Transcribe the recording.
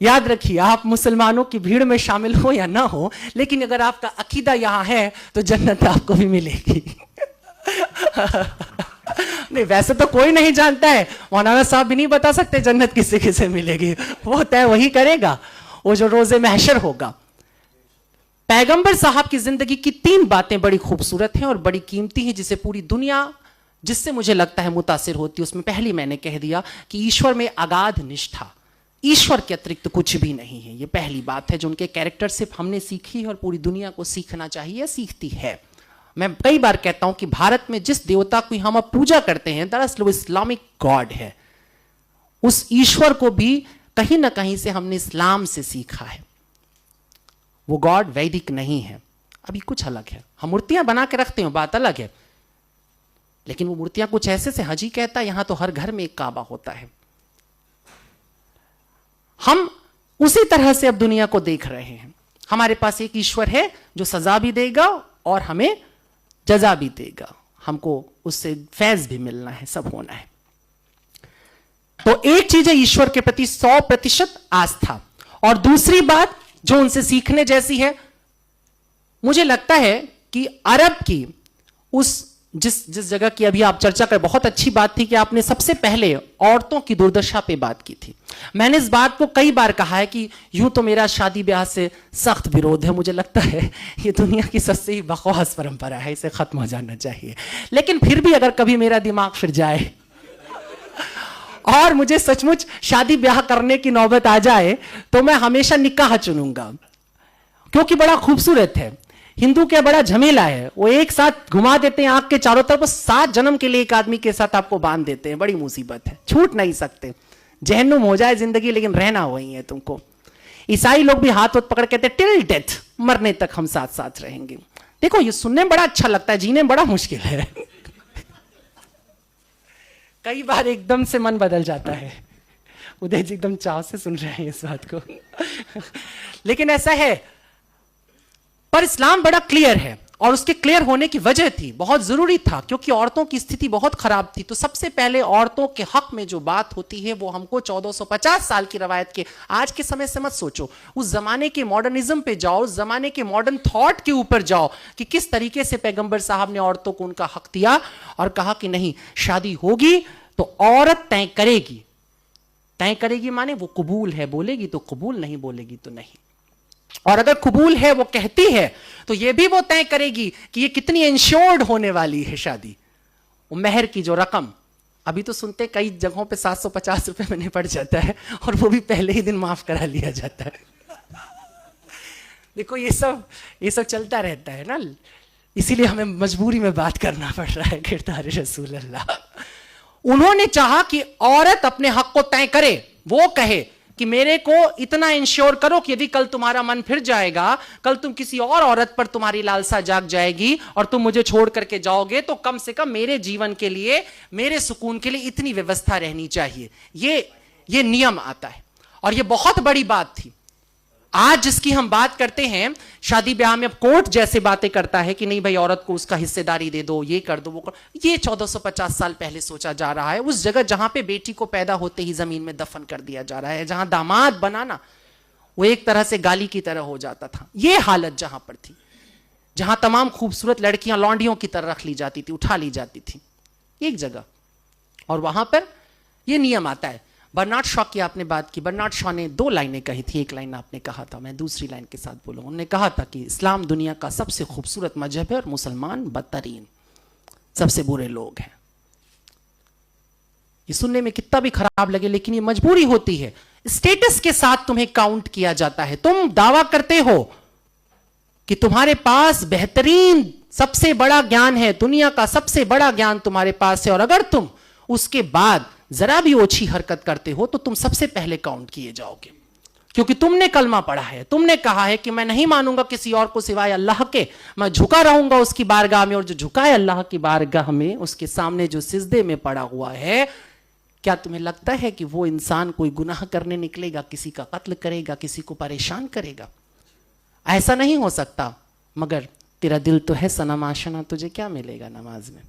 याद रखिए, आप मुसलमानों की भीड़ में शामिल हो या ना हो, लेकिन अगर आपका अकीदा यहां है तो जन्नत आपको भी मिलेगी। नहीं, वैसे तो कोई नहीं जानता है, मौलाना साहब भी नहीं बता सकते जन्नत किसे किसे मिलेगी, वो तय वही करेगा, वो जो रोजे महशर होगा। पैगंबर साहब की जिंदगी की 3 बातें बड़ी खूबसूरत हैं और बड़ी कीमती हैं, जिसे पूरी दुनिया, जिससे मुझे लगता है मुतासिर होती है। उसमें पहली मैंने कह दिया कि ईश्वर में अगाध निष्ठा, ईश्वर के अतिरिक्त कुछ भी नहीं है। ये पहली बात है जो उनके कैरेक्टर से हमने सीखी है और पूरी दुनिया को सीखना चाहिए, सीखती है। मैं कई बार कहता हूं कि भारत में जिस देवता की हम अब पूजा करते हैं, दरअसल वो इस्लामिक गॉड है। उस ईश्वर को भी कहीं ना कहीं से हमने इस्लाम से सीखा है। वो गॉड वैदिक नहीं है, अभी कुछ अलग है। हम मूर्तियां बना के रखते हैं, बात अलग है, लेकिन वो मूर्तियां कुछ ऐसे से, हजी कहता है यहां तो हर घर में एक काबा होता है। हम उसी तरह से अब दुनिया को देख रहे हैं। हमारे पास एक ईश्वर है जो सजा भी देगा और हमें जजा भी देगा, हमको उससे फैज भी मिलना है, सब होना है। तो एक चीज है ईश्वर के प्रति 100% आस्था, और दूसरी बात जो उनसे सीखने जैसी है, मुझे लगता है कि अरब की उस जिस जगह की अभी आप चर्चा कर, बहुत अच्छी बात थी कि आपने सबसे पहले औरतों की दुर्दशा पे बात की थी। मैंने इस बात को कई बार कहा है कि यूं तो मेरा शादी ब्याह से सख्त विरोध है, मुझे लगता है ये दुनिया की सबसे ही बकवास परंपरा है, इसे खत्म हो जाना चाहिए। लेकिन फिर भी अगर कभी मेरा दिमाग फिर जाए और मुझे सचमुच शादी ब्याह करने की नौबत आ जाए, तो मैं हमेशा निकाह चुनूंगा, क्योंकि बड़ा खूबसूरत है। हिंदू क्या बड़ा झमेला है, वो एक साथ घुमा देते हैं आंख के चारों तरफ, 7 जन्म के लिए एक आदमी के साथ आपको बांध देते हैं, बड़ी मुसीबत है, छूट नहीं सकते। जहन्नुम हो जाए जिंदगी, लेकिन रहना वही है तुमको। ईसाई लोग भी हाथ पकड़ कहते हैं टिल डेथ, मरने तक हम साथ साथ रहेंगे। देखो ये सुनने में बड़ा अच्छा लगता है, जीने में बड़ा मुश्किल है। कई बार एकदम से मन बदल जाता है। उदय जी एकदम चाव से सुन रहे हैं इस बात को। लेकिन ऐसा है, पर इस्लाम बड़ा क्लियर है, और उसके क्लियर होने की वजह थी, बहुत जरूरी था, क्योंकि औरतों की स्थिति बहुत खराब थी। तो सबसे पहले औरतों के हक में जो बात होती है वो हमको 1450 साल की रवायत के, आज के समय से मत सोचो, उस जमाने के मॉडर्निज्म पे जाओ, उस जमाने के मॉडर्न थॉट के ऊपर जाओ कि किस तरीके से पैगंबर साहब ने औरतों को उनका हक दिया और कहा कि नहीं, शादी होगी तो औरत तय करेगी। तय करेगी माने वो कबूल है बोलेगी तो कबूल, नहीं बोलेगी तो नहीं। और अगर कबूल है, वो कहती है, तो ये भी वो तय करेगी कि ये कितनी इंश्योर्ड होने वाली है शादी। वो मेहर की जो रकम, अभी तो सुनते कई जगहों पे 750 रुपए में निपट जाता है, और वो भी पहले ही दिन माफ करा लिया जाता है। देखो ये सब चलता रहता है ना, इसीलिए हमें मजबूरी में बात करना पड़ रहा है। किरदार रसूल अल्लाह, उन्होंने चाहा कि औरत अपने हक को तय करे, वो कहे कि मेरे को इतना इंश्योर करो कि यदि कल तुम्हारा मन फिर जाएगा, कल तुम किसी और औरत पर तुम्हारी लालसा जाग जाएगी और तुम मुझे छोड़ करके जाओगे, तो कम से कम मेरे जीवन के लिए, मेरे सुकून के लिए इतनी व्यवस्था रहनी चाहिए। ये नियम आता है, और ये बहुत बड़ी बात थी। आज जिसकी हम बात करते हैं, शादी ब्याह में अब कोर्ट जैसे बातें करता है कि नहीं भाई औरत को उसका हिस्सेदारी दे दो, ये कर दो, वो कर, ये 1450 साल पहले सोचा जा रहा है। उस जगह जहां पे बेटी को पैदा होते ही जमीन में दफन कर दिया जा रहा है, जहां दामाद बनाना वो एक तरह से गाली की तरह हो जाता था। ये हालत जहां पर थी, जहां तमाम खूबसूरत लड़कियां लौंडियों की तरह रख ली जाती थी, उठा ली जाती थी एक जगह, और वहां पर यह नियम आता है। बर्नार्ड शॉ की आपने बात की, बर्नार्ड शॉ ने 2 लाइनें कही थी, एक लाइन आपने कहा था, मैं दूसरी लाइन के साथ बोलूंगा। उन्होंने कहा था कि इस्लाम दुनिया का सबसे खूबसूरत मजहब है और मुसलमान बदतरीन, सबसे बुरे लोग हैं। ये सुनने में कितना भी खराब लगे, लेकिन ये मजबूरी होती है। स्टेटस के साथ तुम्हें काउंट किया जाता है। तुम दावा करते हो कि तुम्हारे पास बेहतरीन सबसे बड़ा ज्ञान है, दुनिया का सबसे बड़ा ज्ञान तुम्हारे पास है, और अगर तुम उसके बाद जरा भी ओछी हरकत करते हो तो तुम सबसे पहले काउंट किए जाओगे, क्योंकि तुमने कलमा पढ़ा है, तुमने कहा है कि मैं नहीं मानूंगा किसी और को सिवाय अल्लाह के, मैं झुका रहूंगा उसकी बारगाह में, और जो झुका है अल्लाह की बारगाह में, उसके सामने जो सिजदे में पड़ा हुआ है, क्या तुम्हें लगता है कि वो इंसान कोई गुनाह करने निकलेगा, किसी का कत्ल करेगा, किसी को परेशान करेगा? ऐसा नहीं हो सकता। मगर तेरा दिल तो है सनम आशना, तुझे क्या मिलेगा नमाज में?